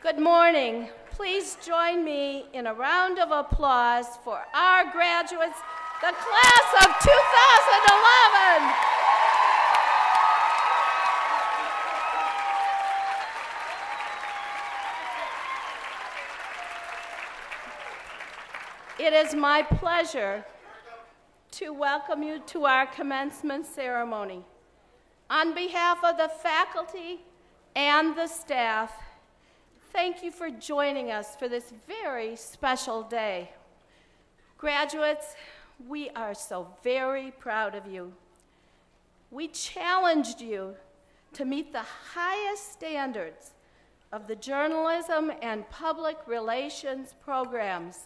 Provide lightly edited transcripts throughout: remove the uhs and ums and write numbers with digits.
Good morning. Please join me in a round of applause for our graduates, the class of 2011. It is my pleasure to welcome you to our commencement ceremony. On behalf of the faculty and the staff, thank you for joining us for this very special day. Graduates, we are so very proud of you. We challenged you to meet the highest standards of the journalism and public relations programs.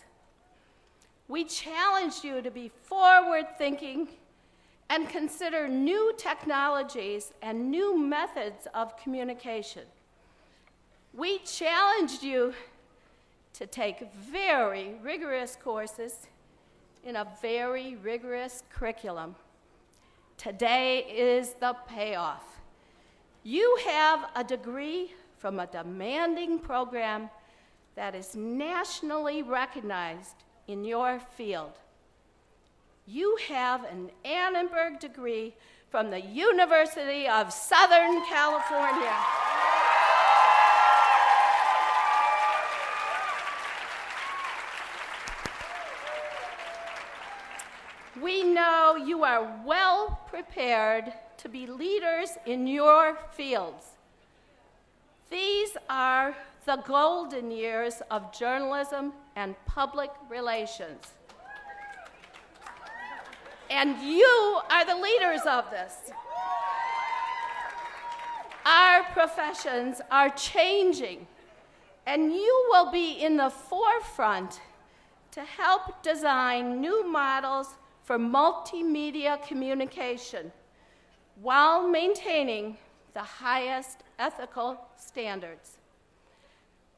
We challenged you to be forward-thinking and consider new technologies and new methods of communication. We challenged you to take very rigorous courses in a very rigorous curriculum. Today is the payoff. You have a degree from a demanding program that is nationally recognized in your field. You have an Annenberg degree from the University of Southern California. We know you are well prepared to be leaders in your fields. These are the golden years of journalism and public relations. And you are the leaders of this. Our professions are changing, and you will be in the forefront to help design new models for multimedia communication while maintaining the highest ethical standards.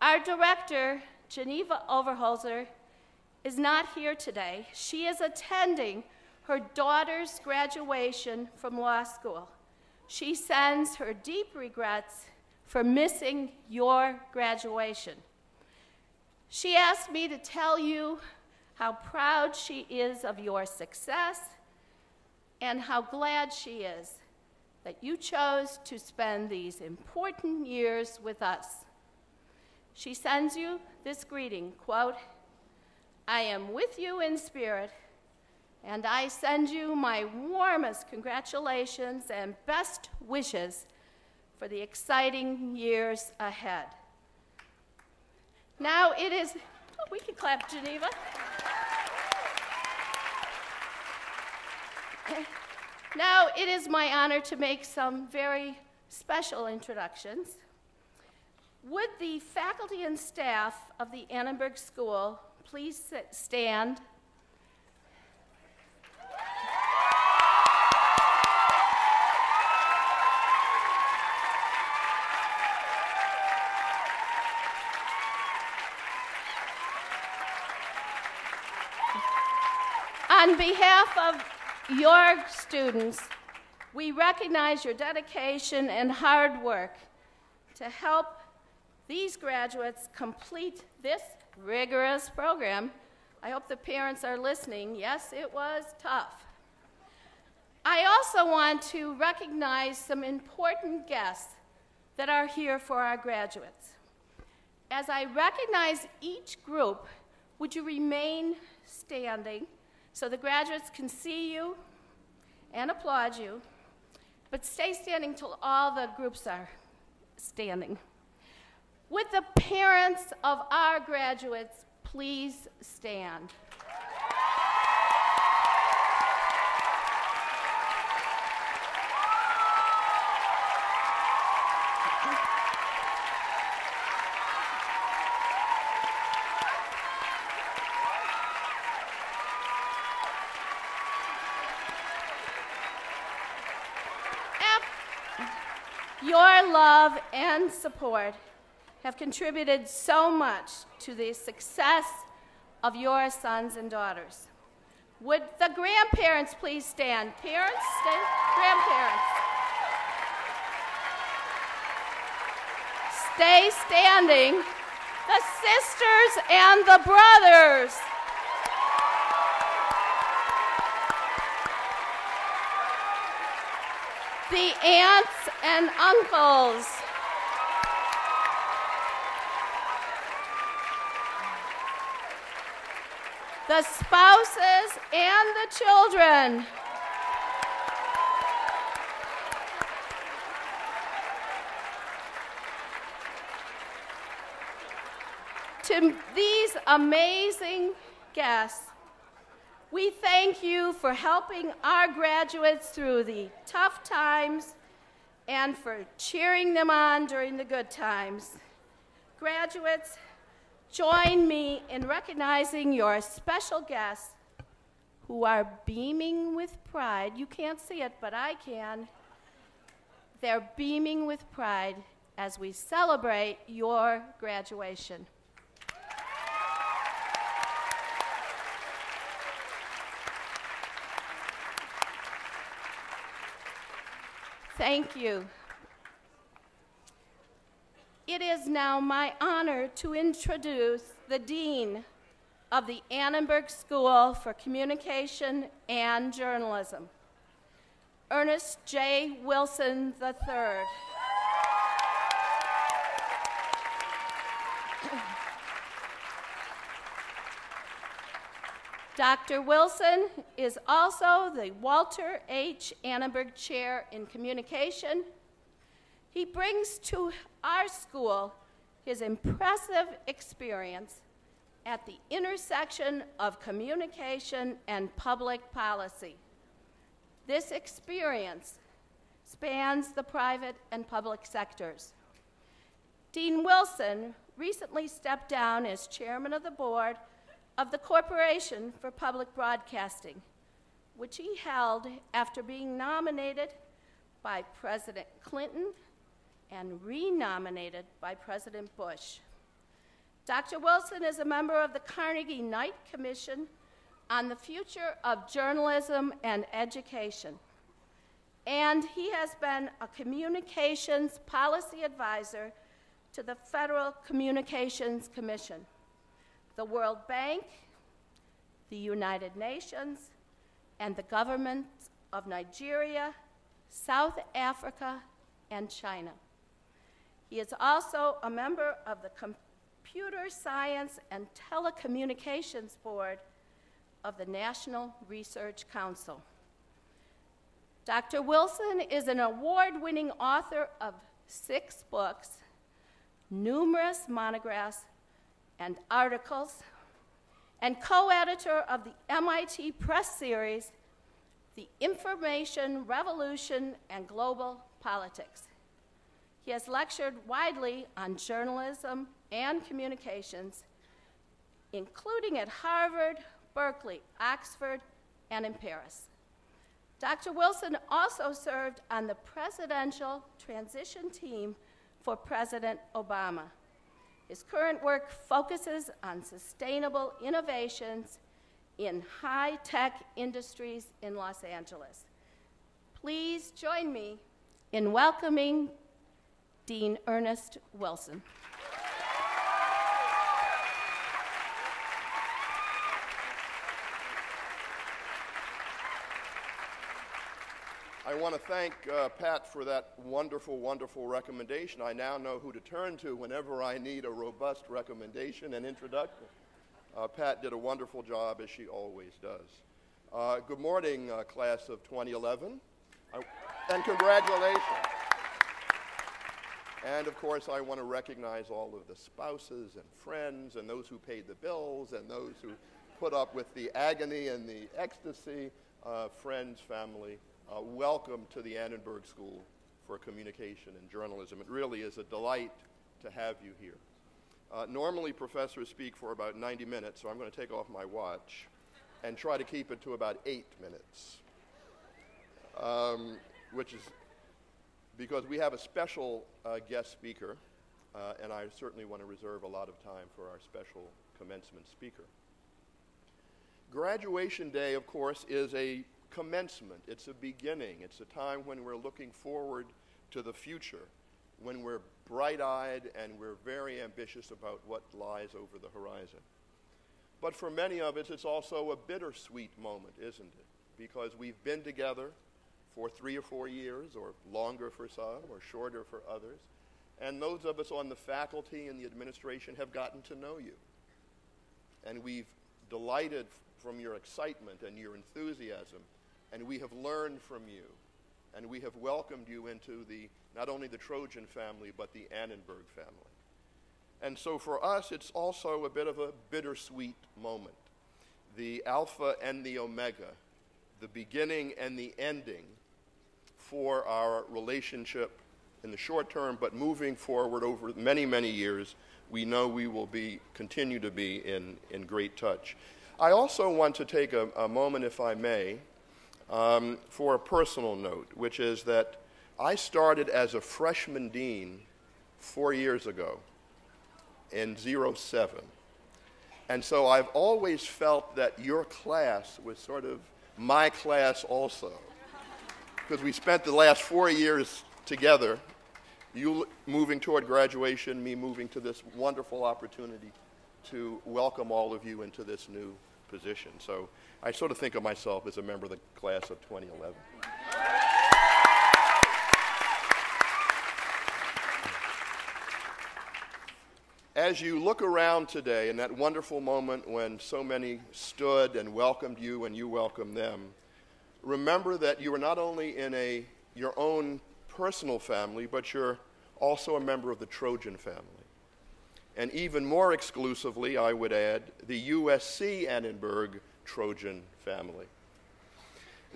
Our director, Geneva Overholzer, is not here today. She is attending her daughter's graduation from law school. She sends her deep regrets for missing your graduation. She asked me to tell you how proud she is of your success and how glad she is that you chose to spend these important years with us. She sends you this greeting, quote, "I am with you in spirit, and I send you my warmest congratulations and best wishes for the exciting years ahead." Now it is, oh, we can clap, Geneva. Now it is my honor to make some very special introductions. Would the faculty and staff of the Annenberg School please stand? On behalf of your students, we recognize your dedication and hard work to help these graduates complete this rigorous program. I hope the parents are listening. Yes, it was tough. I also want to recognize some important guests that are here for our graduates. As I recognize each group, would you remain standing so the graduates can see you and applaud you, but stay standing till all the groups are standing. Would the parents of our graduates please stand? Your love and support have contributed so much to the success of your sons and daughters. Would the grandparents please stand? Parents, stand. Grandparents. Stay standing the sisters and the brothers, the aunts and uncles, the spouses and the children, to these amazing guests, we thank you for helping our graduates through the tough times and for cheering them on during the good times. Graduates, join me in recognizing your special guests who are beaming with pride. You can't see it, but I can. They're beaming with pride as we celebrate your graduation. Thank you. It is now my honor to introduce the Dean of the Annenberg School for Communication and Journalism, Ernest J. Wilson III. Dr. Wilson is also the Walter H. Annenberg Chair in Communication. He brings to our school his impressive experience at the intersection of communication and public policy. This experience spans the private and public sectors. Dean Wilson recently stepped down as chairman of the board of the Corporation for Public Broadcasting, which he held after being nominated by President Clinton and renominated by President Bush. Dr. Wilson is a member of the Carnegie Knight Commission on the Future of Journalism and Education, and he has been a communications policy advisor to the Federal Communications Commission, the World Bank, the United Nations, and the governments of Nigeria, South Africa, and China. He is also a member of the Computer Science and Telecommunications Board of the National Research Council. Dr. Wilson is an award-winning author of 6 books, numerous monographs, and articles, and co-editor of the MIT Press series, The Information Revolution and Global Politics. He has lectured widely on journalism and communications, including at Harvard, Berkeley, Oxford, and in Paris. Dr. Wilson also served on the presidential transition team for President Obama. His current work focuses on sustainable innovations in high-tech industries in Los Angeles. Please join me in welcoming Dean Ernest Wilson. I want to thank Pat for that wonderful, wonderful recommendation. I now know who to turn to whenever I need a robust recommendation and introduction. Pat did a wonderful job, as she always does. Good morning, class of 2011, and congratulations. And of course, I want to recognize all of the spouses and friends and those who paid the bills and those who put up with the agony and the ecstasy, friends, family. Welcome to the Annenberg School for Communication and Journalism. It really is a delight to have you here. Normally, professors speak for about 90 minutes, so I'm going to take off my watch and try to keep it to about 8 minutes, which is because we have a special guest speaker, and I certainly want to reserve a lot of time for our special commencement speaker. Graduation day, of course, is a commencement. It's a beginning. It's a time when we're looking forward to the future, when we're bright-eyed and we're very ambitious about what lies over the horizon. But for many of us, it's also a bittersweet moment, isn't it? Because we've been together for 3 or 4 years, or longer for some, or shorter for others. And those of us on the faculty and the administration have gotten to know you. And we've delighted from your excitement and your enthusiasm, and we have learned from you, and we have welcomed you into not only the Trojan family, but the Annenberg family. And so for us, it's also a bit of a bittersweet moment. The alpha and the omega, the beginning and the ending for our relationship in the short term, but moving forward over many, many years, we know we will continue to be in great touch. I also want to take a moment, if I may, for a personal note, which is that I started as a freshman dean 4 years ago in 07. And so I've always felt that your class was sort of my class also, because we spent the last 4 years together, you moving toward graduation, me moving to this wonderful opportunity to welcome all of you into this new position. So I sort of think of myself as a member of the class of 2011. As you look around today in that wonderful moment when so many stood and welcomed you and you welcomed them, remember that you are not only in your own personal family, but you're also a member of the Trojan family. And even more exclusively, I would add, the USC Annenberg Trojan family.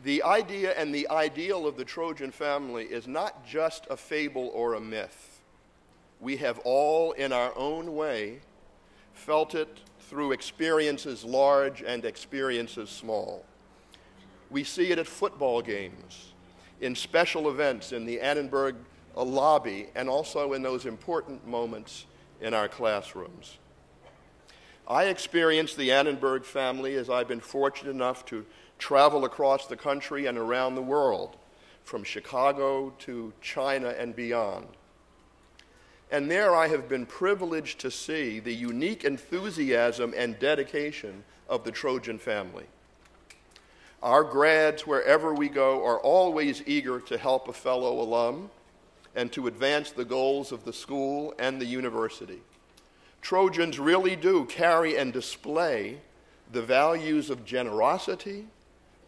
The idea and the ideal of the Trojan family is not just a fable or a myth. We have all, in our own way, felt it through experiences large and experiences small. We see it at football games, in special events, in the Annenberg lobby, and also in those important moments in our classrooms. I experienced the Annenberg family as I've been fortunate enough to travel across the country and around the world, from Chicago to China and beyond. And there I have been privileged to see the unique enthusiasm and dedication of the Trojan family. Our grads, wherever we go, are always eager to help a fellow alum and to advance the goals of the school and the university. Trojans really do carry and display the values of generosity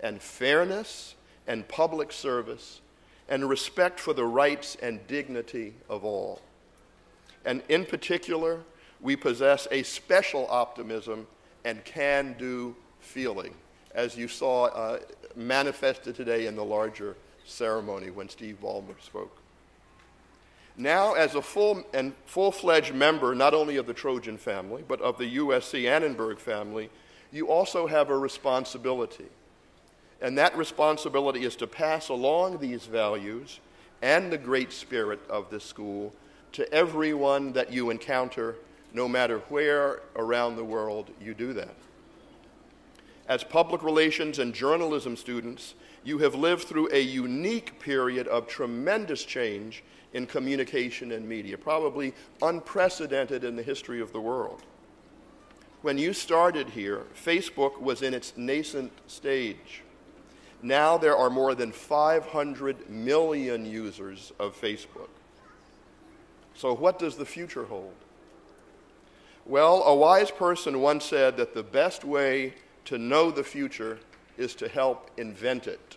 and fairness and public service and respect for the rights and dignity of all. And in particular, we possess a special optimism and can-do feeling, as you saw manifested today in the larger ceremony when Steve Ballmer spoke. Now, as a full-fledged member not only of the Trojan family, but of the USC Annenberg family, you also have a responsibility. And that responsibility is to pass along these values and the great spirit of this school to everyone that you encounter, no matter where around the world you do that. As public relations and journalism students, you have lived through a unique period of tremendous change in communication and media, probably unprecedented in the history of the world. When you started here, Facebook was in its nascent stage. Now there are more than 500 million users of Facebook. So what does the future hold? Well, a wise person once said that the best way to know the future is to help invent it.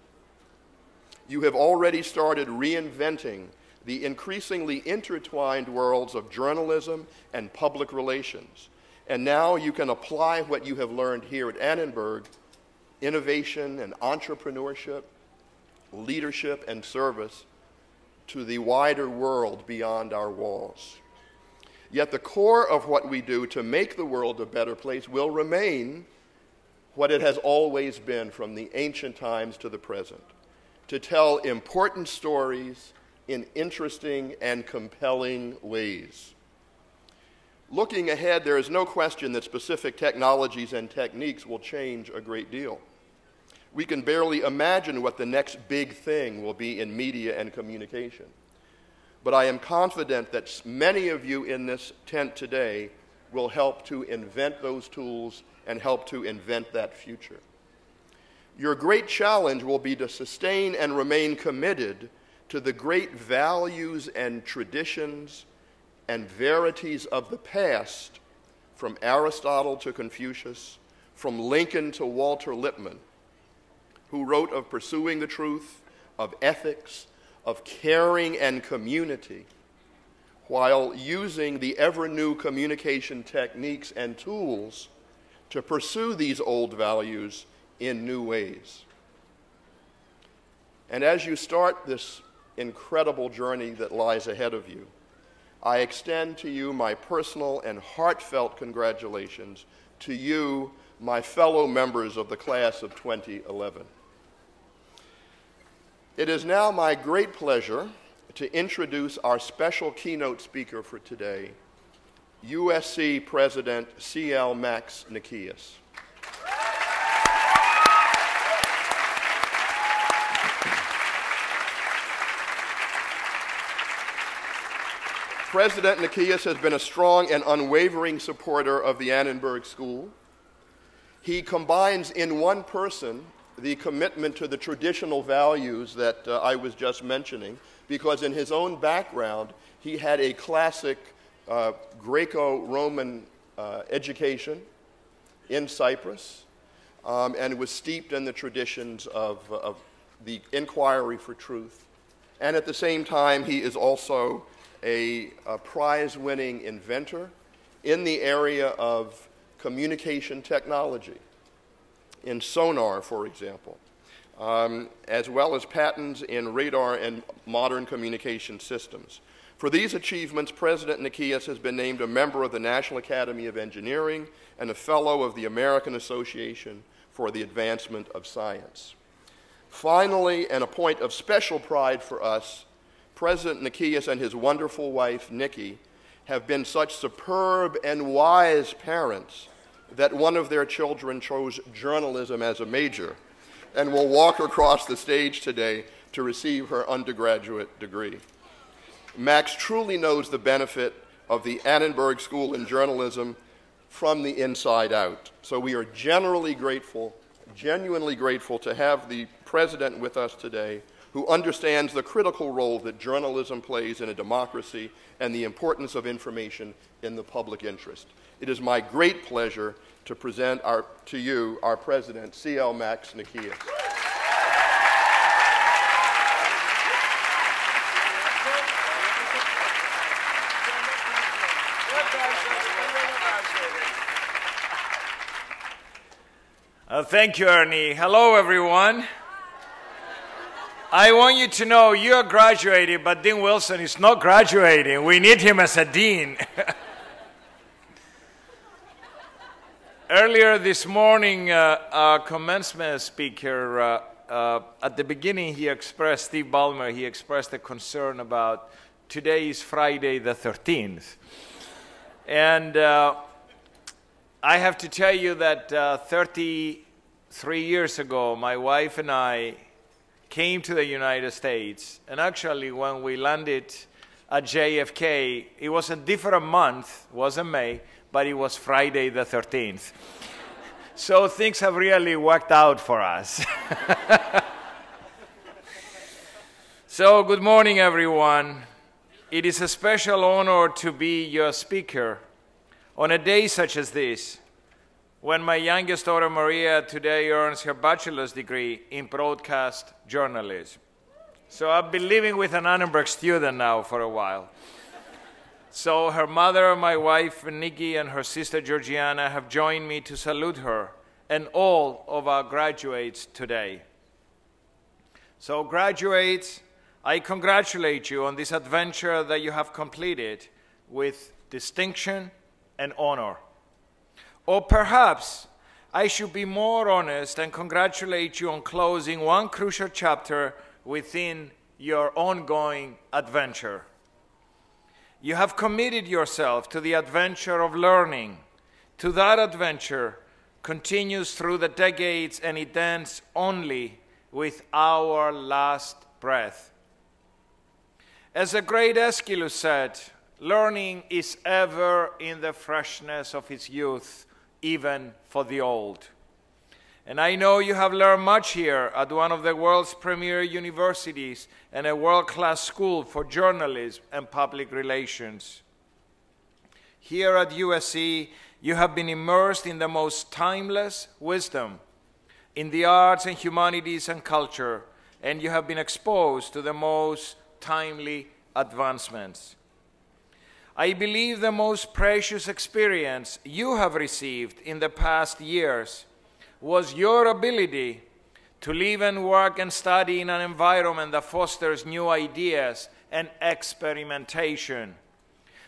You have already started reinventing the increasingly intertwined worlds of journalism and public relations. And now you can apply what you have learned here at Annenberg, innovation and entrepreneurship, leadership and service, to the wider world beyond our walls. Yet the core of what we do to make the world a better place will remain what it has always been from the ancient times to the present, to tell important stories in interesting and compelling ways. Looking ahead, there is no question that specific technologies and techniques will change a great deal. We can barely imagine what the next big thing will be in media and communication. but I am confident that many of you in this tent today will help to invent those tools and help to invent that future. Your great challenge will be to sustain and remain committed to the great values and traditions and verities of the past, from Aristotle to Confucius, from Lincoln to Walter Lippmann, who wrote of pursuing the truth, of ethics, of caring and community, while using the ever-new communication techniques and tools to pursue these old values in new ways. And as you start this incredible journey that lies ahead of you, I extend to you my personal and heartfelt congratulations to you, my fellow members of the class of 2011. It is now my great pleasure to introduce our special keynote speaker for today, USC President C.L. Max Nikias. President Nikias has been a strong and unwavering supporter of the Annenberg School. He combines in one person the commitment to the traditional values that I was just mentioning, because in his own background, he had a classic Greco-Roman education in Cyprus and was steeped in the traditions of the inquiry for truth. And at the same time, he is also a prize-winning inventor in the area of communication technology, in sonar, for example, as well as patents in radar and modern communication systems. For these achievements, President Nikias has been named a member of the National Academy of Engineering and a fellow of the American Association for the Advancement of Science. Finally, and a point of special pride for us, President Nikias and his wonderful wife, Nikki, have been such superb and wise parents that one of their children chose journalism as a major and will walk across the stage today to receive her undergraduate degree. Max truly knows the benefit of the Annenberg School in journalism from the inside out. So we are genuinely grateful to have the president with us today, who understands the critical role that journalism plays in a democracy and the importance of information in the public interest. It is my great pleasure to present to you our president, C.L. Max Nikias. Thank you, Ernie. Hello, everyone. I want you to know you are graduating, but Dean Wilson is not graduating. We need him as a dean. Earlier this morning, our commencement speaker, at the beginning, Steve Ballmer, he expressed a concern about today is Friday the 13th. And I have to tell you that 33 years ago, my wife and I came to the United States, and actually when we landed at JFK, it was a different month, it wasn't May, but it was Friday the 13th. So things have really worked out for us. So good morning, everyone. It is a special honor to be your speaker on a day such as this, when my youngest daughter, Maria, today earns her bachelor's degree in broadcast journalism. So I've been living with an Annenberg student now for a while. So her mother, my wife, Nikki, and her sister, Georgiana, have joined me to salute her and all of our graduates today. So graduates, I congratulate you on this adventure that you have completed with distinction and honor. Or perhaps I should be more honest and congratulate you on closing one crucial chapter within your ongoing adventure. You have committed yourself to the adventure of learning. To that adventure continues through the decades, and it ends only with our last breath. As the great Aeschylus said, learning is ever in the freshness of its youth, even for the old. And I know you have learned much here at one of the world's premier universities and a world-class school for journalism and public relations. Here at USC, you have been immersed in the most timeless wisdom in the arts and humanities and culture, and you have been exposed to the most timely advancements. I believe the most precious experience you have received in the past years was your ability to live and work and study in an environment that fosters new ideas and experimentation,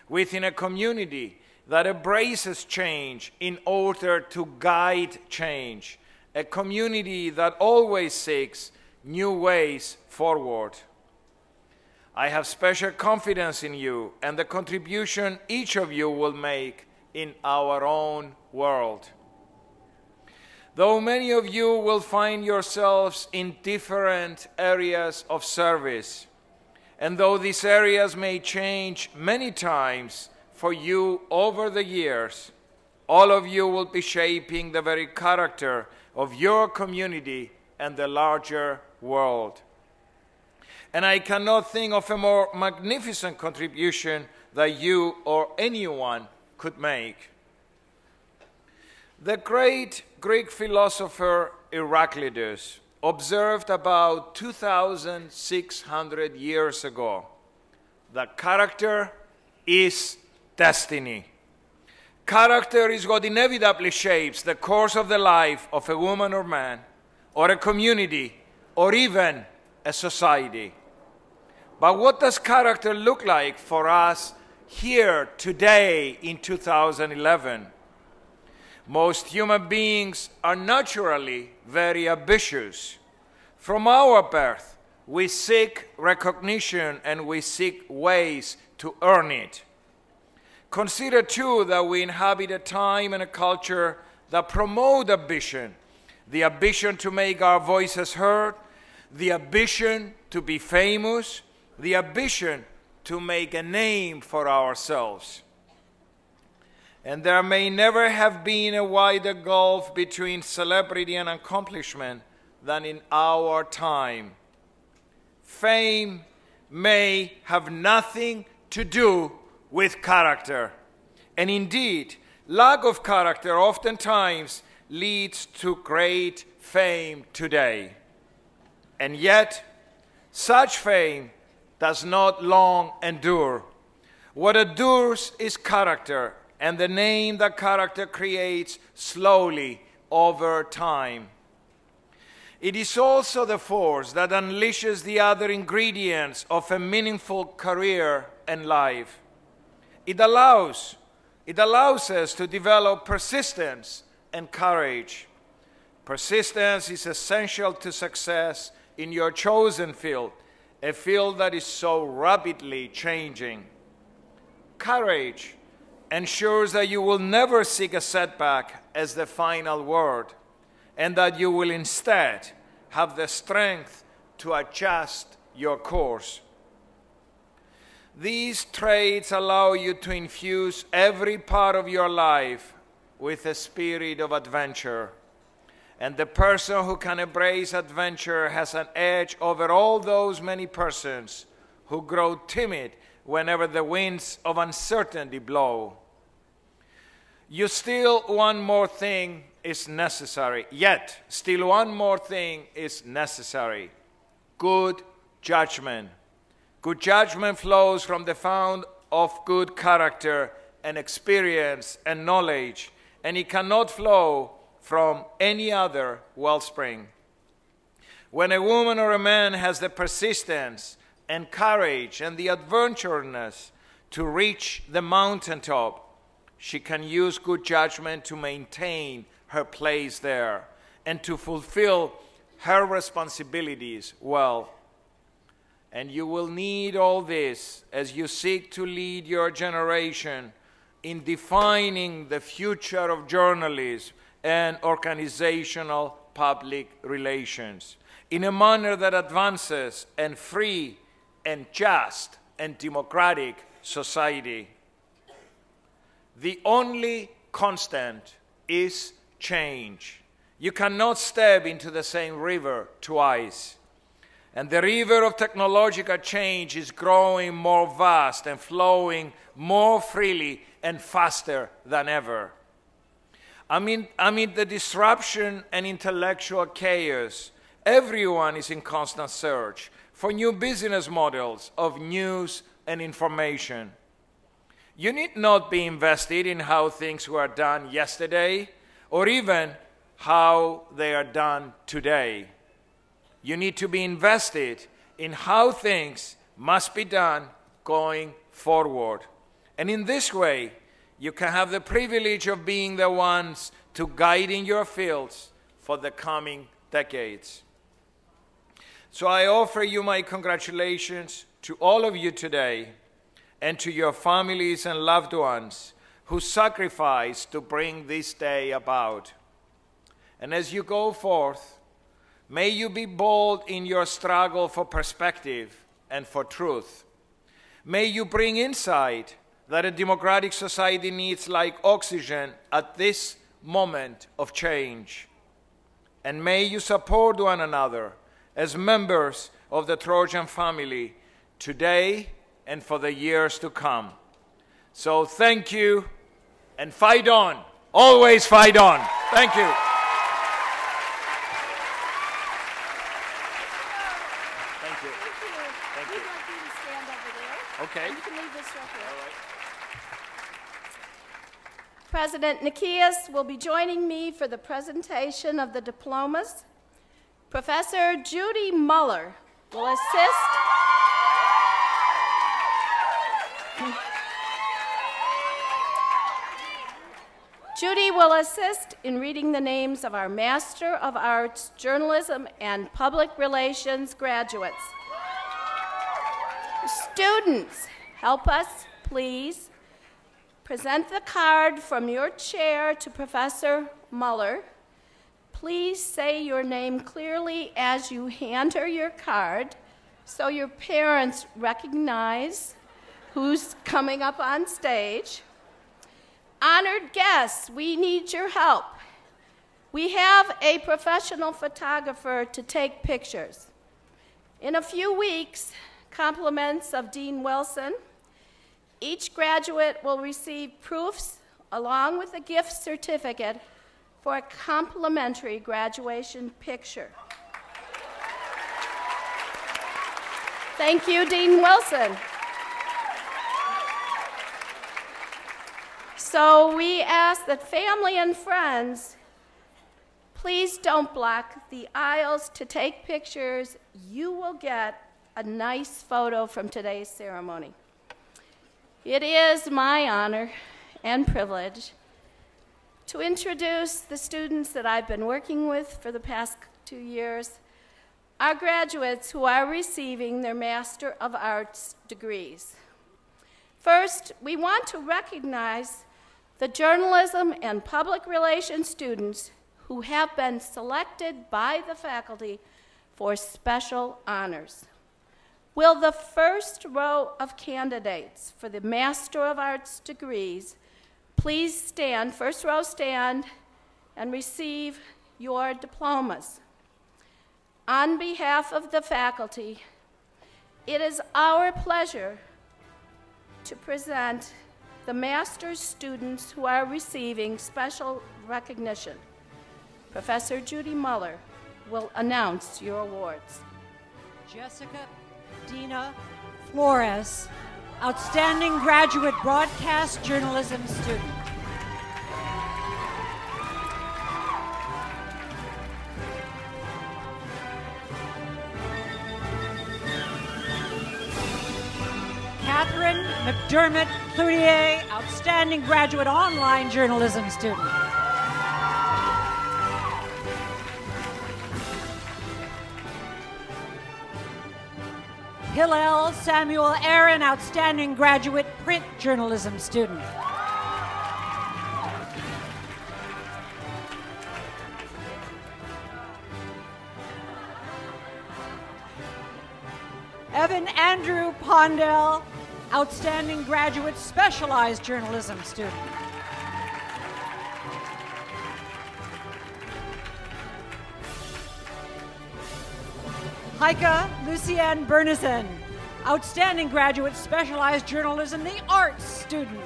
within a community that embraces change in order to guide change, a community that always seeks new ways forward. I have special confidence in you and the contribution each of you will make in our own world. Though many of you will find yourselves in different areas of service, and though these areas may change many times for you over the years, all of you will be shaping the very character of your community and the larger world. And I cannot think of a more magnificent contribution that you or anyone could make. The great Greek philosopher Heraclitus observed about 2,600 years ago that character is destiny. Character is what inevitably shapes the course of the life of a woman or man, or a community, or even a society. But what does character look like for us here today in 2011? Most human beings are naturally very ambitious. From our birth, we seek recognition and we seek ways to earn it. Consider too that we inhabit a time and a culture that promote ambition, the ambition to make our voices heard, the ambition to be famous, the ambition to make a name for ourselves. And there may never have been a wider gulf between celebrity and accomplishment than in our time. Fame may have nothing to do with character. And indeed, lack of character oftentimes leads to great fame today. And yet, such fame does not long endure. What endures is character, and the name that character creates slowly over time. It is also the force that unleashes the other ingredients of a meaningful career and life. It allows us to develop persistence and courage. Persistence is essential to success in your chosen field, a field that is so rapidly changing. Courage ensures that you will never seek a setback as the final word, and that you will instead have the strength to adjust your course. These traits allow you to infuse every part of your life with a spirit of adventure. And the person who can embrace adventure has an edge over all those many persons who grow timid whenever the winds of uncertainty blow. You still one more thing is necessary. Yet, still one more thing is necessary. Good judgment. Good judgment flows from the fount of good character and experience and knowledge, and it cannot flow from any other wellspring. When a woman or a man has the persistence and courage and the adventurousness to reach the mountaintop, she can use good judgment to maintain her place there and to fulfill her responsibilities well. And you will need all this as you seek to lead your generation in defining the future of journalism and organizational public relations in a manner that advances and free and just and democratic society. The only constant is change. You cannot step into the same river twice. And the river of technological change is growing more vast and flowing more freely and faster than ever. Amid the disruption and intellectual chaos, everyone is in constant search for new business models of news and information. You need not be invested in how things were done yesterday or even how they are done today. You need to be invested in how things must be done going forward. And in this way, you can have the privilege of being the ones to guide in your fields for the coming decades. So I offer you my congratulations to all of you today and to your families and loved ones who sacrificed to bring this day about. And as you go forth, may you be bold in your struggle for perspective and for truth. May you bring insight that a democratic society needs like oxygen at this moment of change. And may you support one another as members of the Trojan family today and for the years to come. So thank you, and fight on. Always fight on. Thank you. Okay. You can leave this right here. All right. President Nikias will be joining me for the presentation of the diplomas. Professor Judy Muller will assist. Judy will assist in reading the names of our Master of Arts, Journalism and Public Relations graduates. Students, help us, please. Present the card from your chair to Professor Muller. Please say your name clearly as you hand her your card so your parents recognize who's coming up on stage. Honored guests, we need your help. We have a professional photographer to take pictures. In a few weeks, compliments of Dean Wilson. Each graduate will receive proofs along with a gift certificate for a complimentary graduation picture. Thank you, Dean Wilson. So we ask that family and friends, please don't block the aisles to take pictures. You will get a nice photo from today's ceremony. It is my honor and privilege to introduce the students that I've been working with for the past 2 years, our graduates who are receiving their Master of Arts degrees. First, we want to recognize the journalism and public relations students who have been selected by the faculty for special honors. Will the first row of candidates for the Master of Arts degrees please stand, first row stand, and receive your diplomas. On behalf of the faculty, it is our pleasure to present the master's students who are receiving special recognition. Professor Judy Muller will announce your awards. Jessica Dina Flores, Outstanding Graduate Broadcast Journalism Student. Catherine McDermott Cloutier, Outstanding Graduate Online Journalism Student. Hillel Samuel Aaron, Outstanding Graduate Print Journalism Student. Evan Andrew Pondell, Outstanding Graduate Specialized Journalism student. Heike Lucianne Bernison, Outstanding Graduate Specialized Journalism, the Arts student.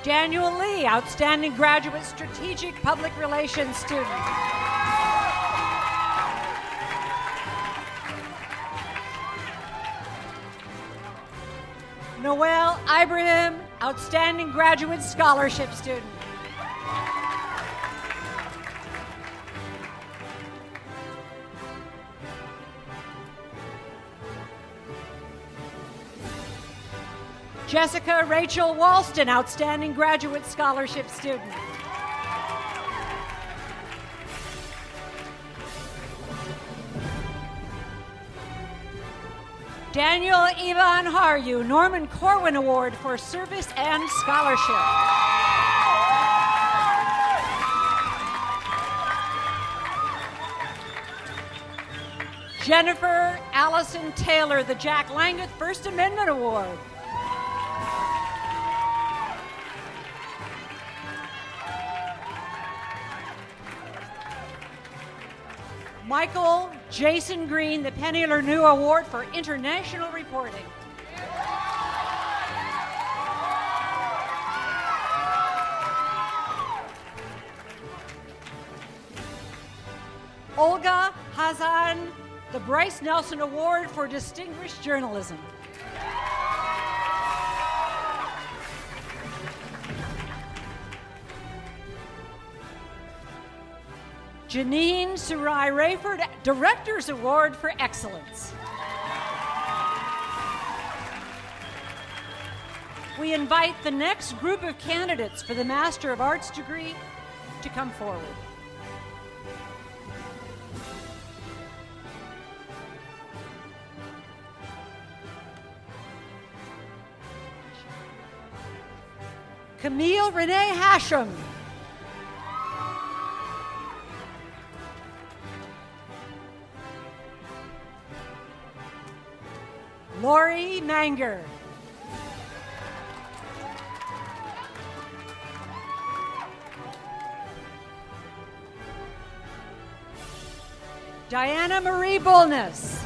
Daniel Lee, Outstanding Graduate Strategic Public Relations student. Noel Ibrahim, Outstanding Graduate Scholarship student. Jessica Rachel Walston, Outstanding Graduate Scholarship student. Daniel Ivan Haryu, Norman Corwin Award for Service and Scholarship. Jennifer Allison Taylor, the Jack Langeth First Amendment Award. Michael Jason Green, the Penny Lerneau Award for International Reporting. Olga Hazan, the Bryce Nelson Award for Distinguished Journalism. Janine Surai Rayford, Director's Award for Excellence. We invite the next group of candidates for the Master of Arts degree to come forward. Camille Renee Hashem. Lori Manger. Diana Marie Bullness.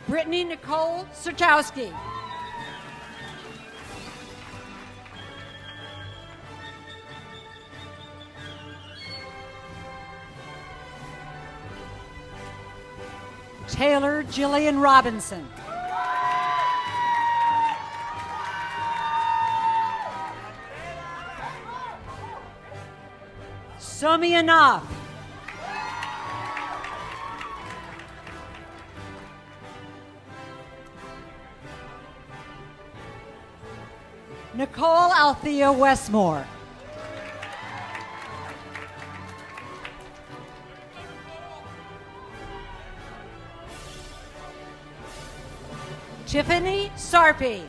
Brittany Nicole Suchowski. Taylor Jillian Robinson. Somia Nath. Nicole Althea Westmore. Tiffany Sarpy.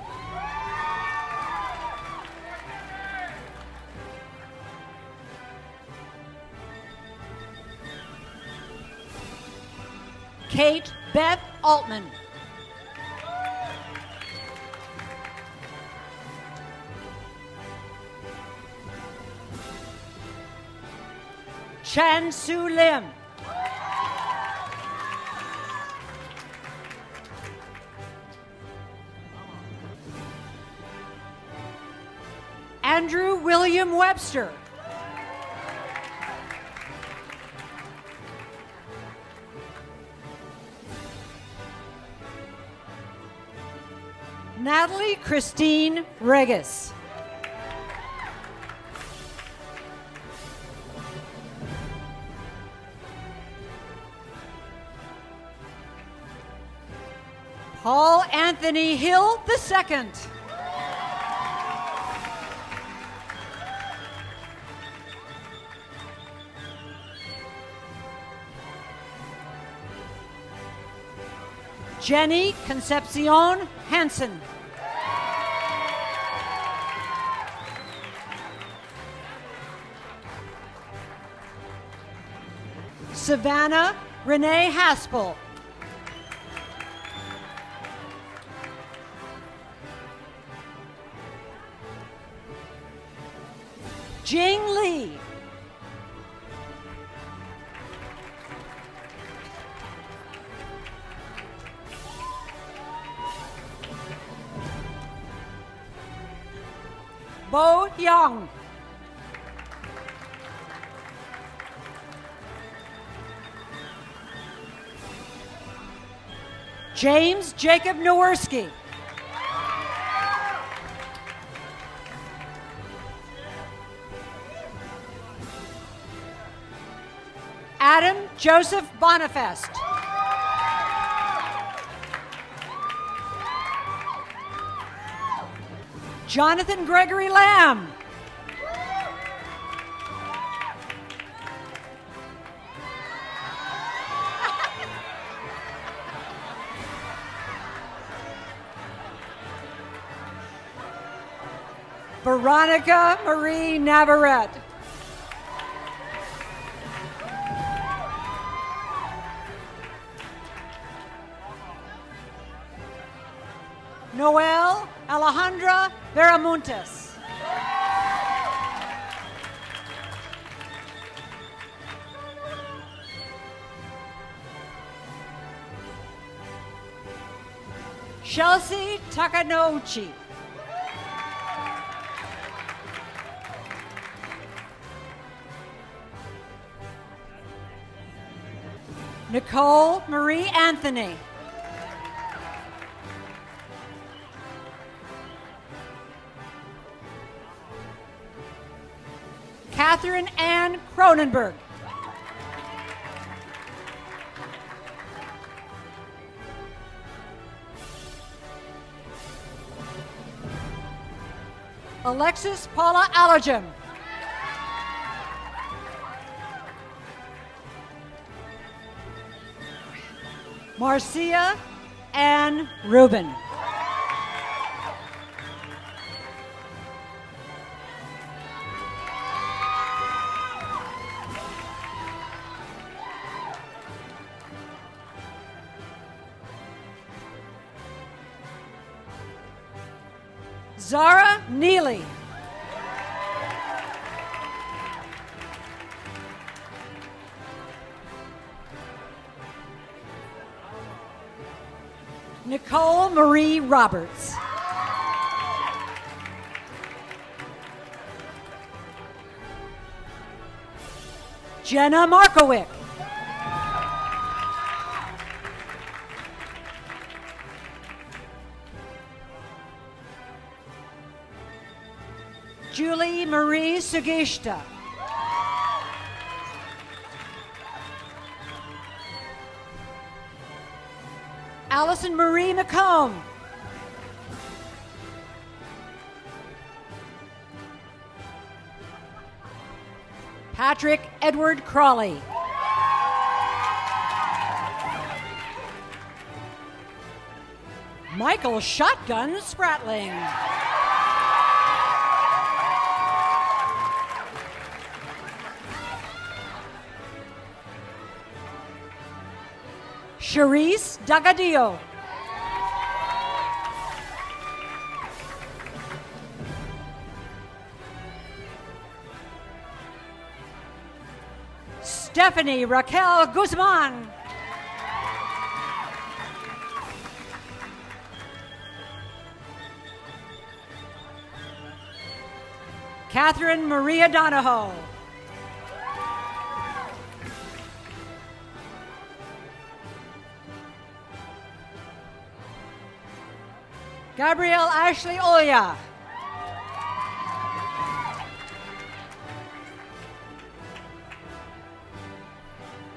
Kate Beth Altman. Chan Su Lim. Andrew William Webster. Natalie Christine Regis. Paul Anthony Hill II. Jenny Concepcion Hansen. Savannah Renee Haspel. Jing Lee. Bo Young. James Jacob Nowierski. Adam Joseph Bonifest. Jonathan Gregory Lamb. Veronica Marie Navarrete. Noel Alejandra Veramontes. Chelsea Takanouchi. Nicole Marie Anthony. Catherine Ann Cronenberg. Alexis Paula Allergem. Marcia Ann Rubin. Zara Neely. Nicole Marie Roberts. Jenna Markowick. Julie Marie Sugishta. Allison Marie McComb. Patrick Edward Crawley. Michael Shotgun Spratling. Charisse Dagadillo. Stephanie Raquel Guzman. Catherine Maria Donahoe. Gabrielle Ashley Oya.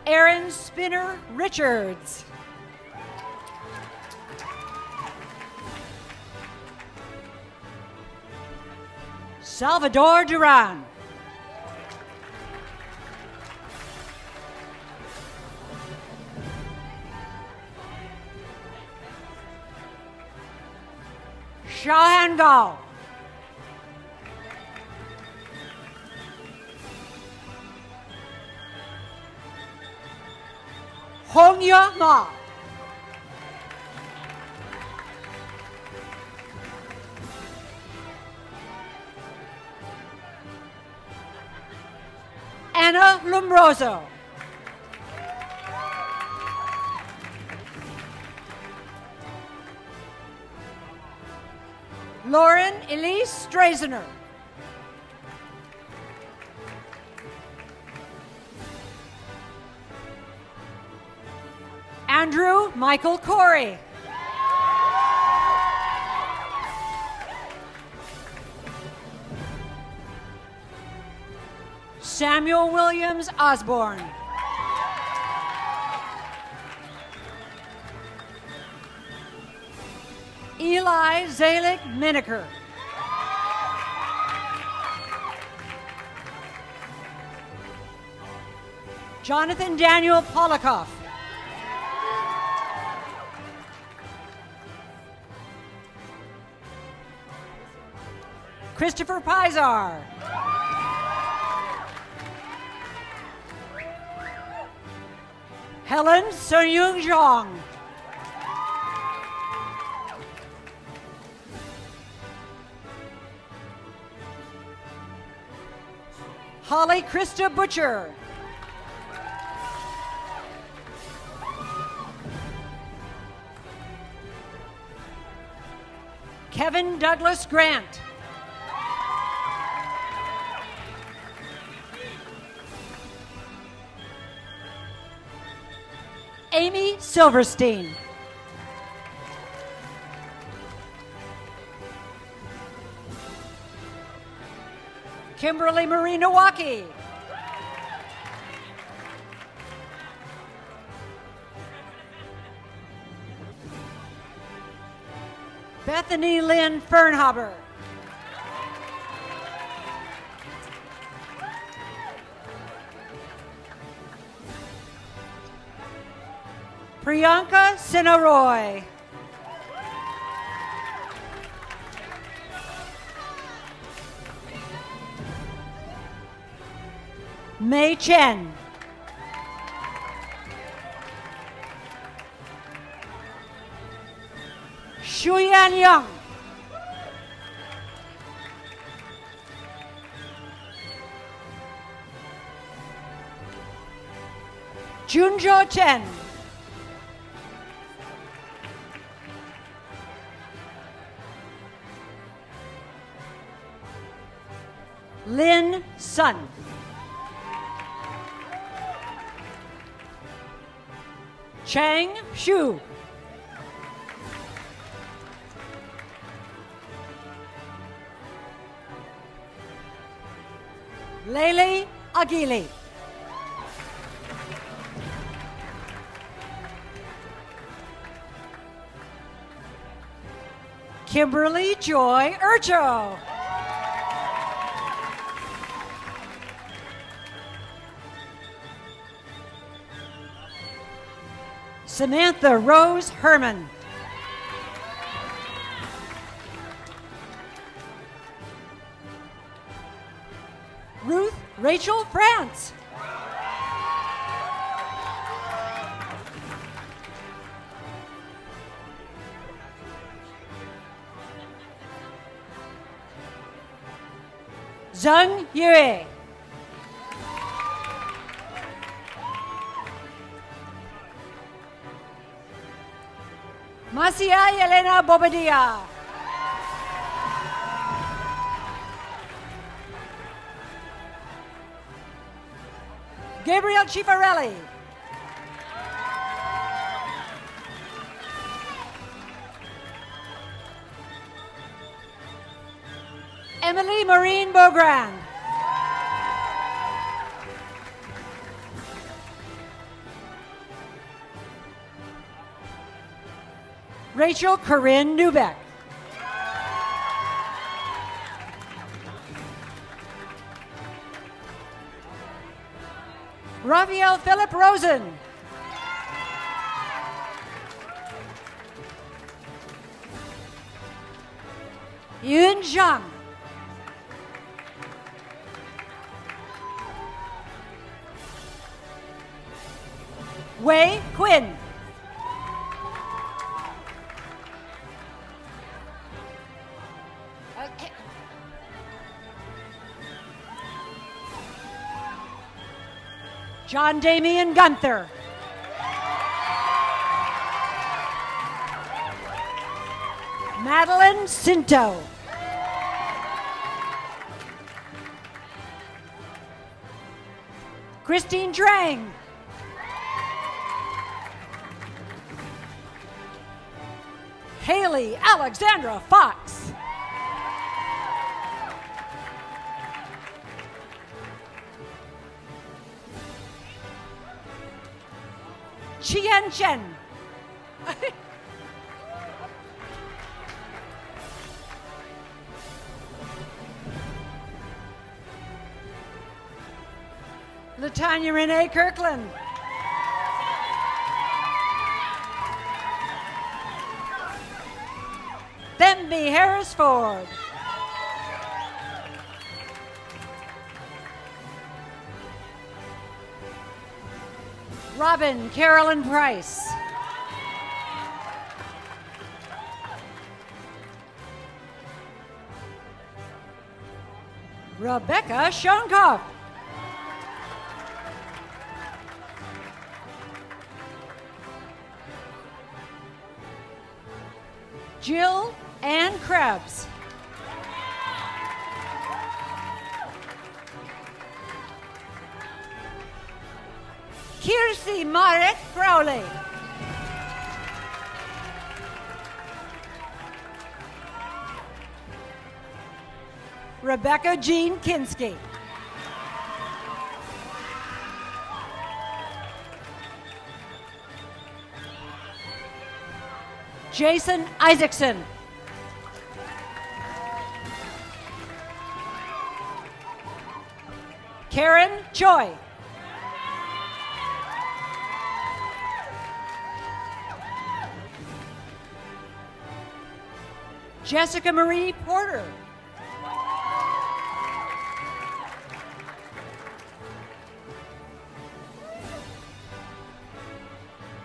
Aaron Spinner Richards. Salvador Duran. Xiaohan Gao. Hong Yue Ma. Anna Lombroso. Lauren Elise Strazener. Andrew Michael Corey. Samuel Williams Osborne. Eli Zalik Miniker. Jonathan Daniel Polikoff. Christopher Pizar. Helen Seung Zhang. Holly Krista Butcher. Kevin Douglas Grant. Amy Silverstein. Kimberly Marie Nowaki. Bethany Lynn Fernhaber. Priyanka Sinaroy. Mei Chen. Shuyan Young. Junjo Chen. Lin Sun. Chang Xu. Lele Aguili. Kimberly Joy Urcho. Samantha Rose Herman. Ruth Rachel France. Zhang Yue. Masia Elena Bobadilla. Gabriel Cifarelli. Emily Maureen Beaugrand. Rachel Corinne Newbeck. Raphael Philip Rosen. Yun Zhang. Wei Quinn. Okay. John Damian Gunther. Madeline Cinto. Christine Drang. Haley Alexandra Fox. Chien Chen. Latanya Renee Kirkland. Themby Harris Ford. Robin Carolyn Price. Rebecca Schoenkoff. Jill Ann Krebs. Kiersey Marek Crowley. Rebecca Jean Kinski. Jason Isaacson. Karen Choi. Jessica Marie Porter.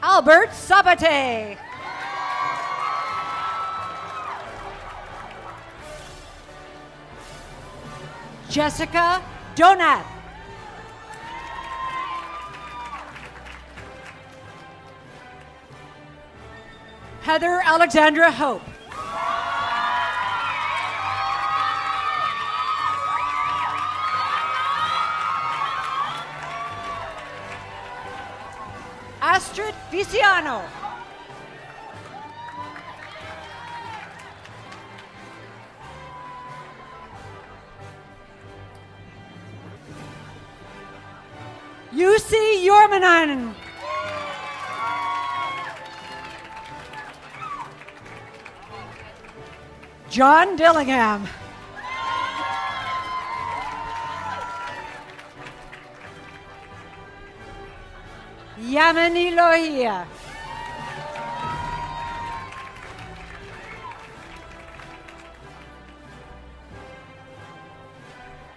Albert Sabate. Jessica Donat. Heather Alexandra Hope. Astrid Viciano. UC Yormanainen. John Dillingham. Yamini Lohia.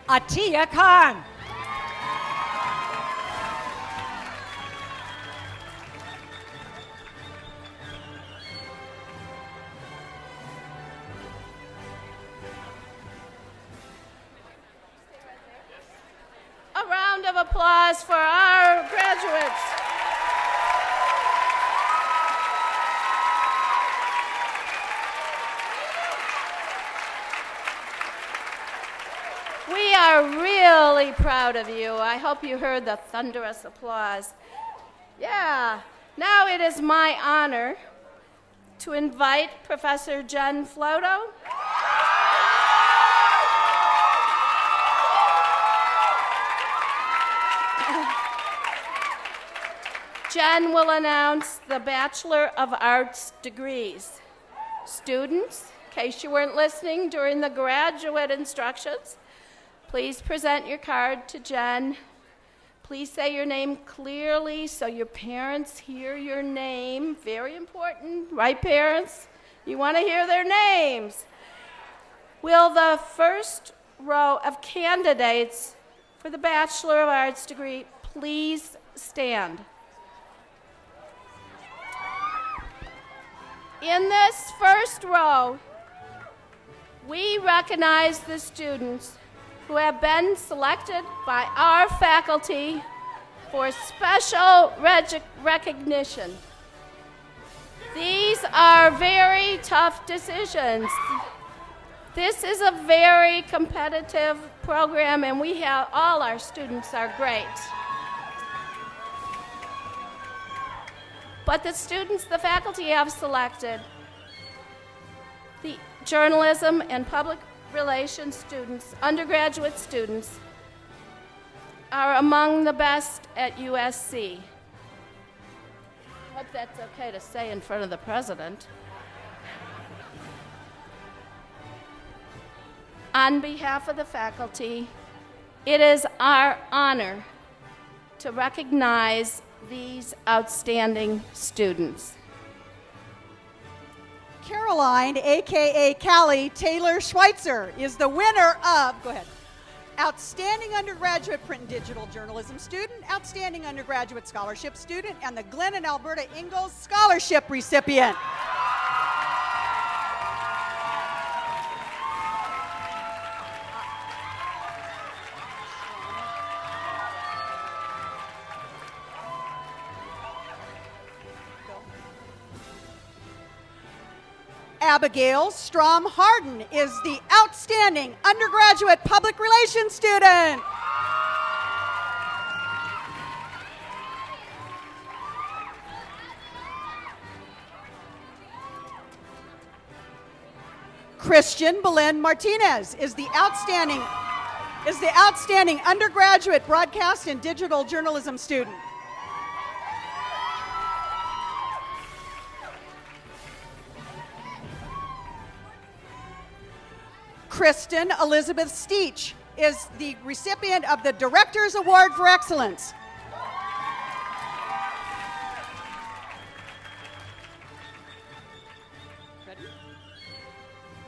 Atiya Khan. A round of applause for our graduates. We are really proud of you. I hope you heard the thunderous applause. Yeah, now it is my honor to invite Professor Jen Floto. Jen will announce the Bachelor of Arts degrees. Students, in case you weren't listening during the graduate instructions, please present your card to Jen. Please say your name clearly so your parents hear your name. Very important, right, parents? You want to hear their names. Will the first row of candidates for the Bachelor of Arts degree please stand? In this first row, we recognize the students who have been selected by our faculty for special recognition. These are very tough decisions. This is a very competitive program, and we have all our students are great. But the students the faculty have selected, the journalism and public relations students, undergraduate students, are among the best at USC. I hope that's okay to say in front of the president. On behalf of the faculty, it is our honor to recognize these outstanding students. Caroline, AKA Callie Taylor Schweitzer, is the winner of, go ahead, Outstanding Undergraduate Print and Digital Journalism Student, Outstanding Undergraduate Scholarship Student, and the Glenn and Alberta Ingalls Scholarship recipient. Abigail Strom Harden is the Outstanding Undergraduate Public Relations Student. Christian Belen Martinez is the Outstanding Undergraduate Broadcast and Digital Journalism Student. Kristen Elizabeth Steach is the recipient of the Director's Award for Excellence. Ready?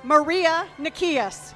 Maria Nikias.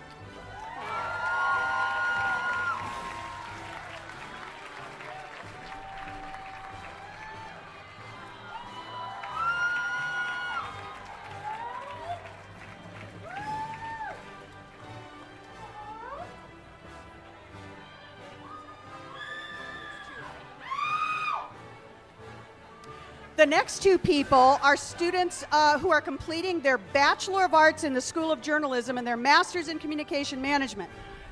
The next two people are students who are completing their Bachelor of Arts in the School of Journalism and their Master's in Communication Management.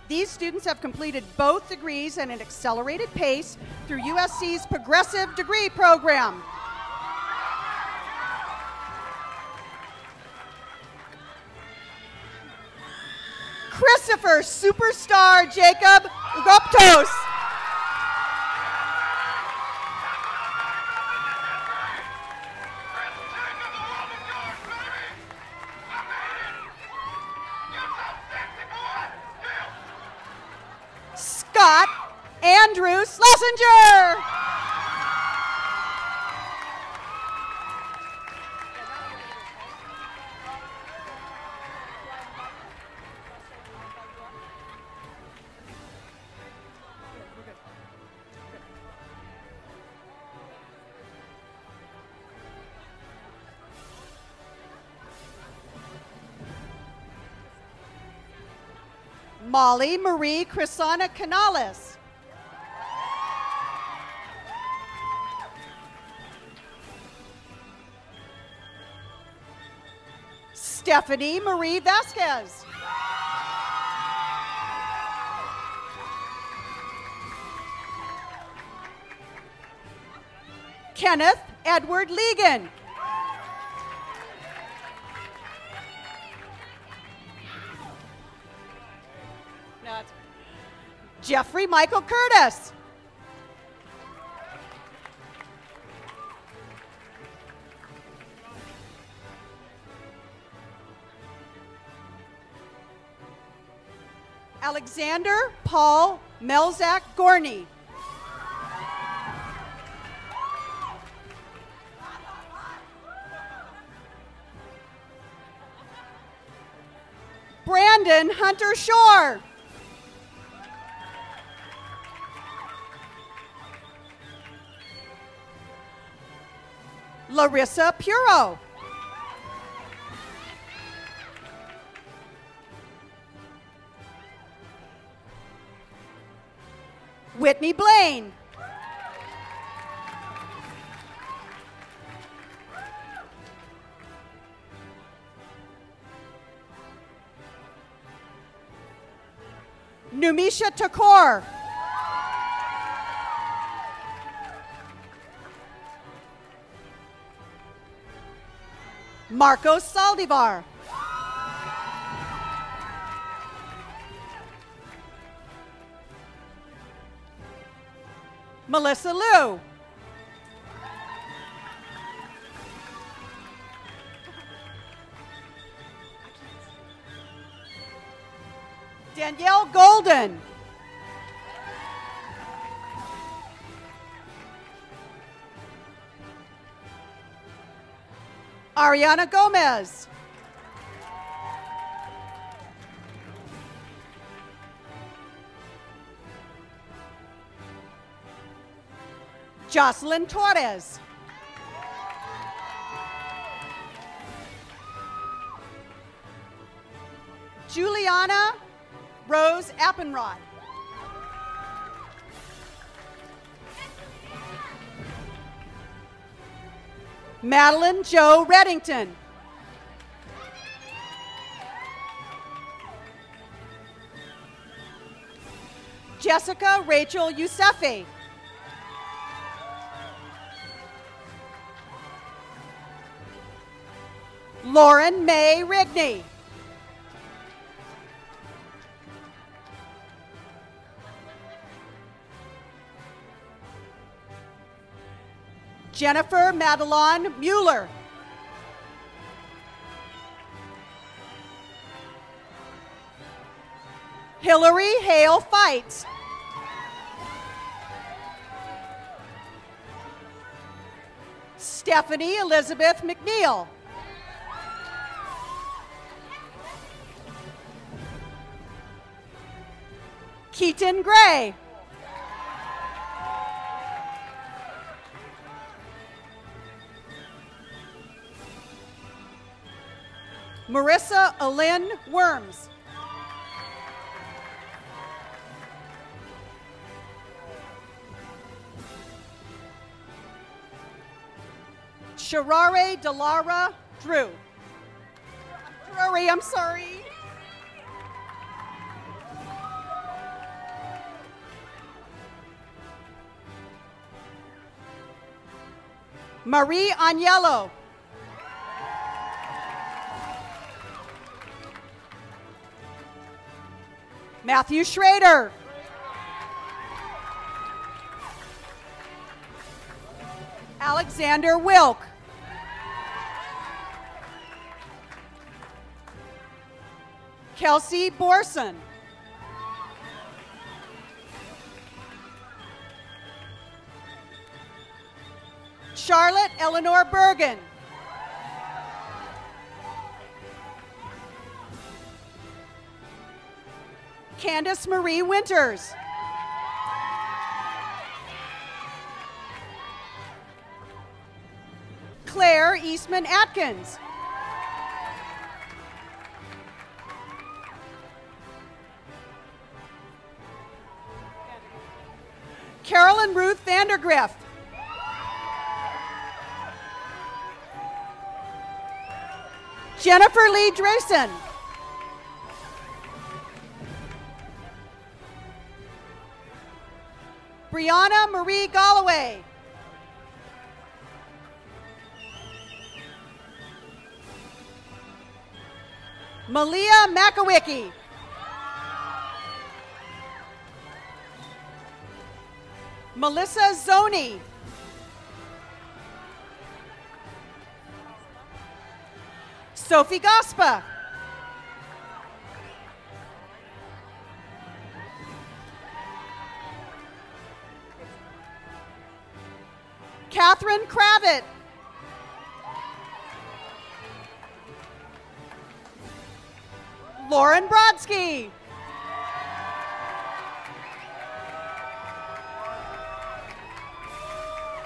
These students have completed both degrees at an accelerated pace through USC's Progressive Degree Program. Christopher Superstar Jacob Ugoptos. Scott Andrew Schlesinger. Molly Marie Crisana Canales. Stephanie Marie Vasquez. Kenneth Edward Legan. Jeffrey Michael Curtis. Alexander Paul Melzak Gorney. Brandon Brandon Hunter Shore. Larissa Puro. Whitney Blaine. Numisha Takor. Marcos Saldivar. Melissa Liu. Danielle Golden. Ariana Gomez. Jocelyn Torres. Juliana Rose Appenrod. Madeline Jo Reddington. Jessica Rachel Yousefi. Lauren May Rigney. Jennifer Madelon Mueller. Hillary Hale Fight. Stephanie Elizabeth McNeil. Keaton Gray. Marissa Alyn Worms. Sharare Delara Drew. Sharare, I'm sorry. Marie Agnello. Matthew Schrader. Alexander Wilk. Kelsey Borson. Charlotte Eleanor Bergen. Candace Marie Winters. Claire Eastman Atkins. Carolyn Ruth Vandergrift. Jennifer Lee Drayson. Brianna Marie Galloway. Malia Makawicki. Melissa Zoni. Sophie Gospa. Catherine Kravitz. Lauren Brodsky.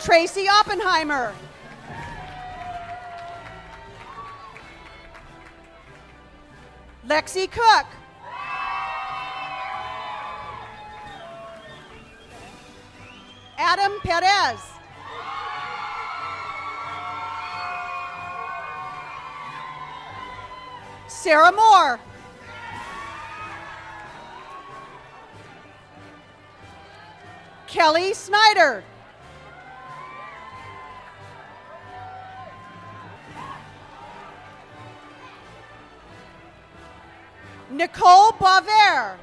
Tracy Oppenheimer. Lexi Cook. Adam Perez. Sarah Moore. Kelly Snyder. Nicole Boisvert.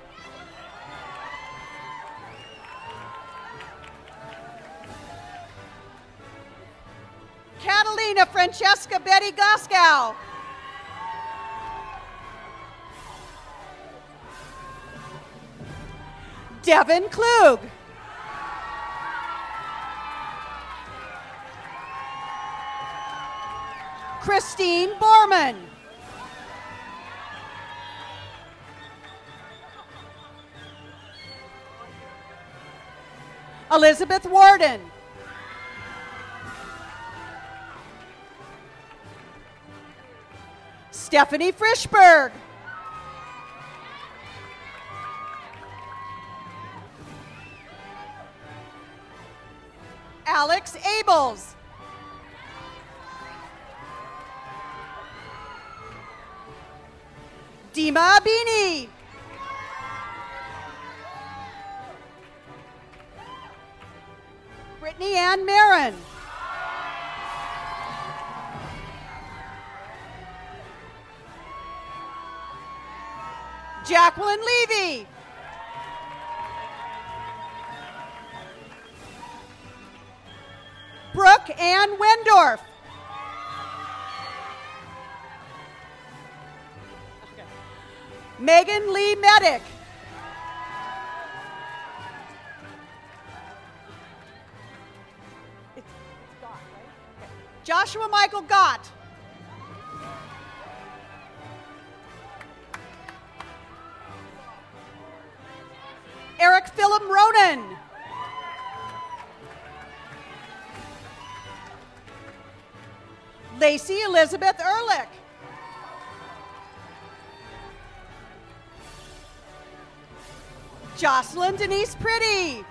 Catalina Francesca Betty Goskow. Devin Klug. Christine Borman. Elizabeth Warden. Stephanie Frischberg. Alex Abels. Dima Abini. Brittany Ann Marin. Jacqueline Levy. Brooke Ann Wendorf. Megan Lee Medic. It's Gott, right? Okay. Joshua Michael Gott. Eric Phillip Ronan. Lacey Elizabeth Ehrlich. Jocelyn Denise Pretty.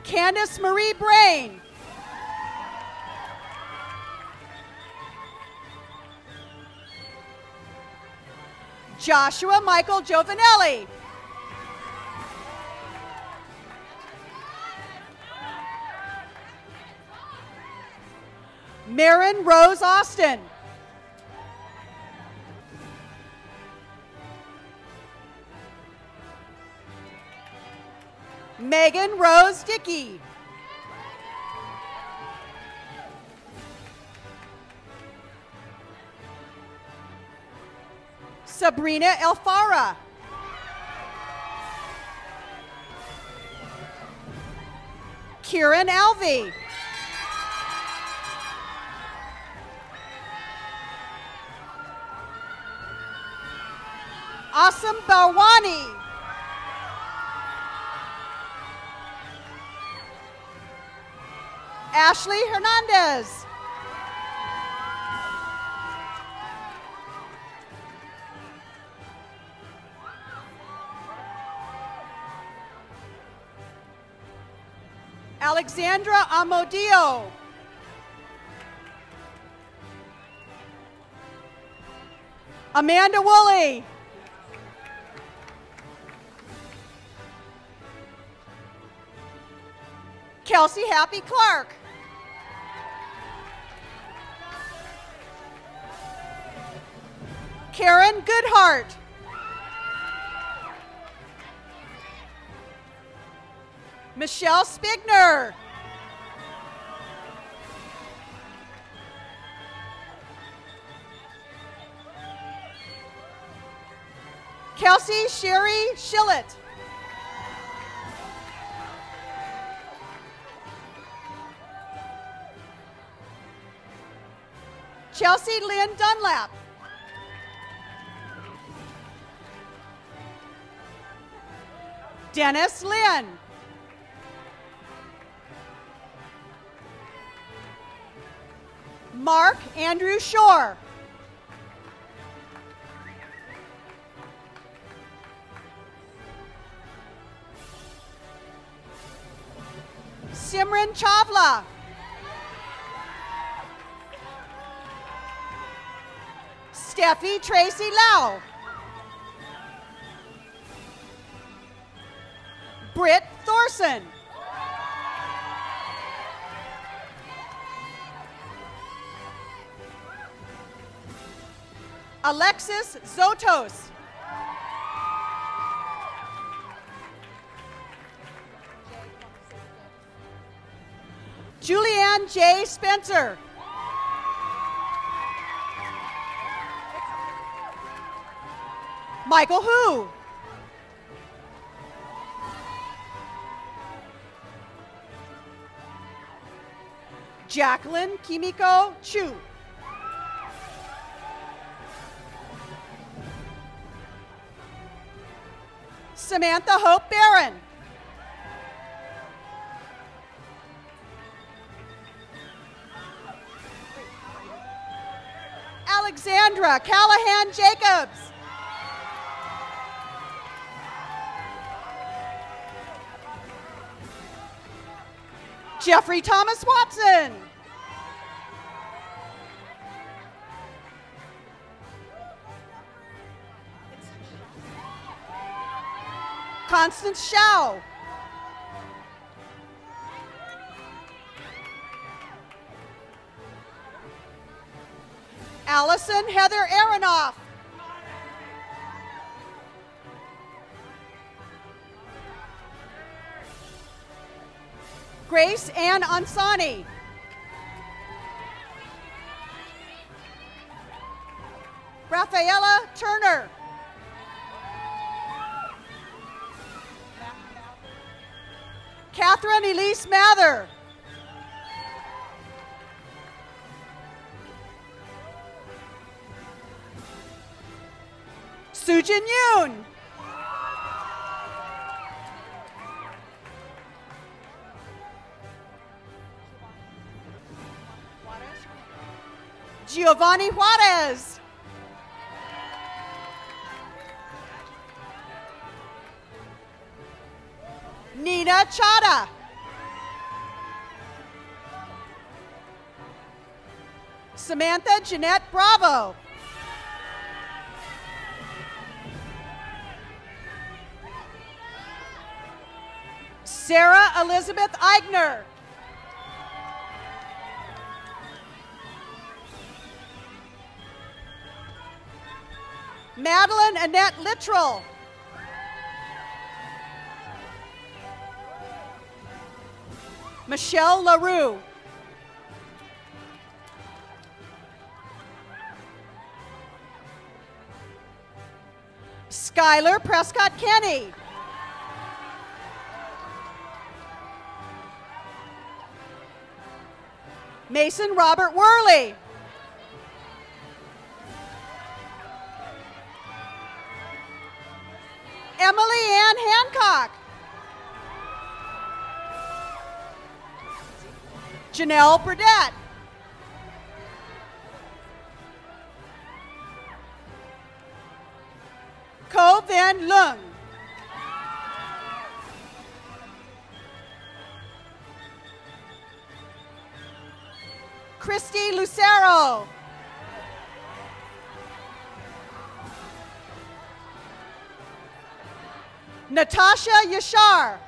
Candace Marie Brain. Joshua Michael Giovanelli. Marin Rose Austin. Megan Rose Dickey. Sabrina Elfara. Kieran Alvey. Asam Bawani. Ashley Hernandez. Alexandra Amodio. Amanda Woolley. Kelsey Happy Clark. Karen Goodhart. Michelle Spigner. Kelsey Sherry Shillett. Chelsea Lynn Dunlap. Dennis Lynn. Mark Andrew Shore. Simran Chavla. Steffi Tracy Lau. Britt Thorson. Alexis Zotos. Julianne J. Spencer. Michael Hu. Jacqueline Kimiko Chu. Samantha Hope Barron. Alexandra Callahan Jacobs. Jeffrey Thomas Watson. Constance Shao. Allison Heather Aronoff. Grace Ann Ansani. Rafaela Turner. Catherine Elise Mather. Sujin Yoon. Giovanni Juarez. Nina Chada. Samantha Jeanette Bravo. Sarah Elizabeth Eigner. Madeline Annette Littrell. Michelle LaRue. Skylar Prescott Kenny. Mason Robert Worley. Emily Ann Hancock. Janelle Burdette. Ko Van Lung. Christy Lucero. Natasha Yashar.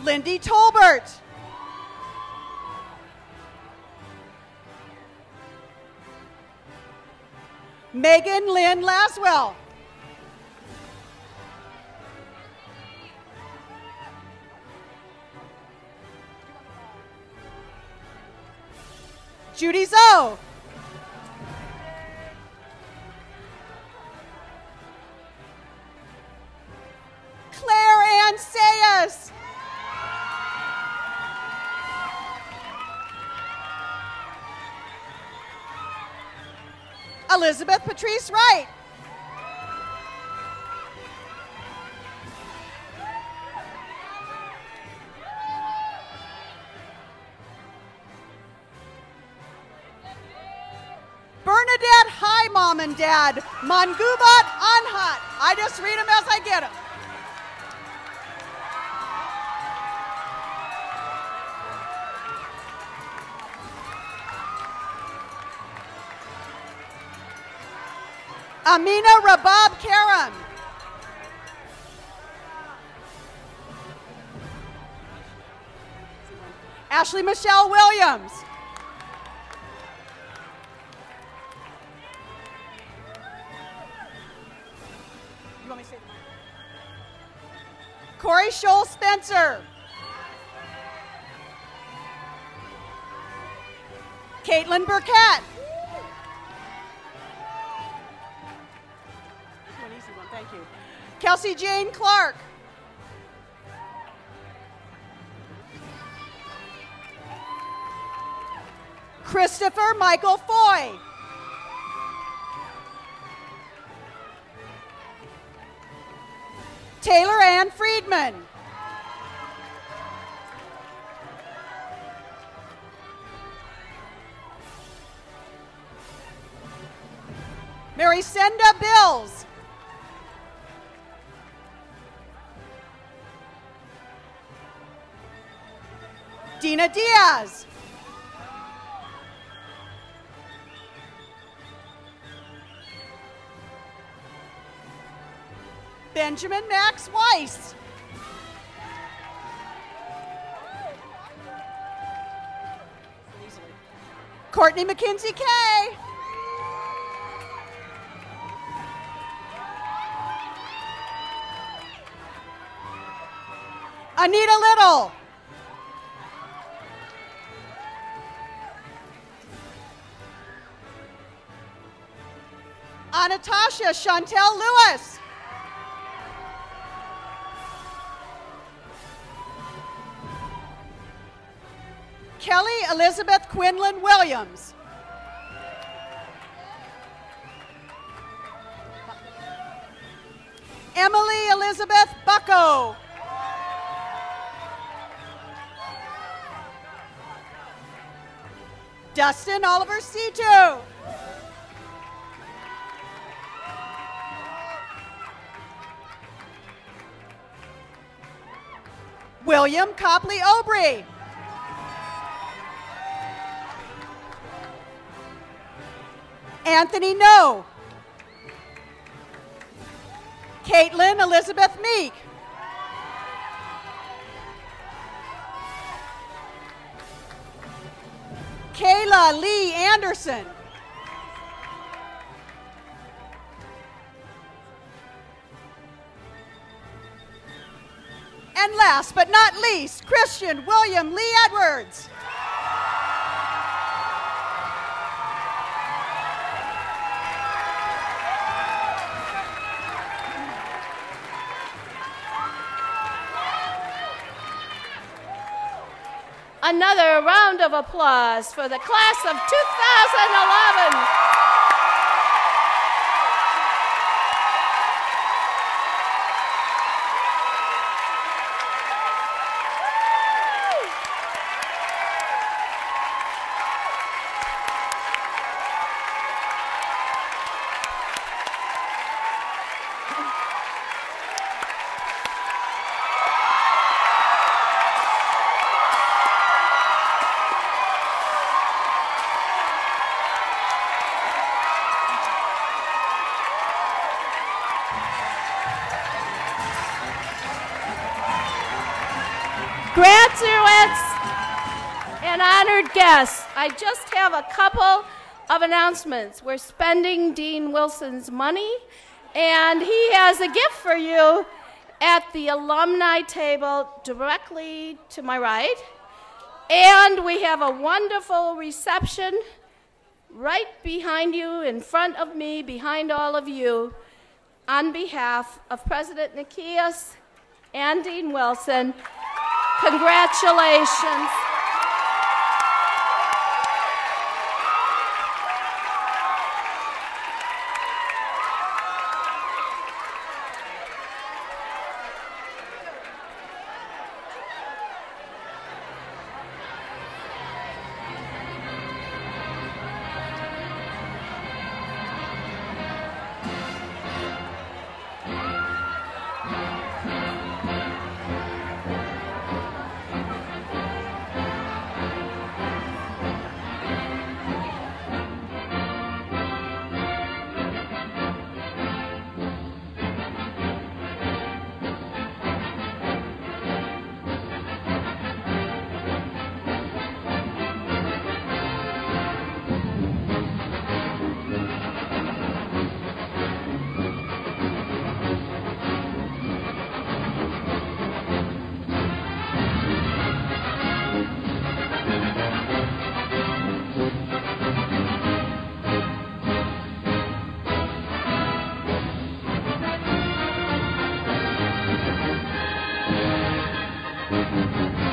Lindy Tolbert. Megan Lynn Laswell. Judy Zoe. Claire Ann Sayas. Elizabeth Patrice Wright. Bernadette, hi, Mom and Dad. Mangubat Anhat. I just read them as I get them. Amina Rabab Karam. Ashley Michelle Williams. You want me to say that? Corey Scholl Spencer. Caitlin Burkett. An easy one, thank you. Kelsey Jane Clark. Christopher Michael Foy. Taylor Ann Friedman. Mary Senda Bills. Dina Diaz. Benjamin Max Weiss. Courtney McKenzie Kay. Anita Little. Anatasha Chantel Lewis. Kelly Elizabeth Quinlan Williams. Emily Elizabeth Bucko. Dustin Oliver Situ. William Copley Aubry. Anthony No. Caitlin Elizabeth Meek. Kayla Lee Anderson. And last but not least, Christian William Lee Edwards. Another round of applause for the class of 2011. Graduates and honored guests, I just have a couple of announcements. We're spending Dean Wilson's money, and he has a gift for you at the alumni table directly to my right. And we have a wonderful reception right behind you, in front of me, behind all of you, on behalf of President Nikias and Dean Wilson. Congratulations. Thank you.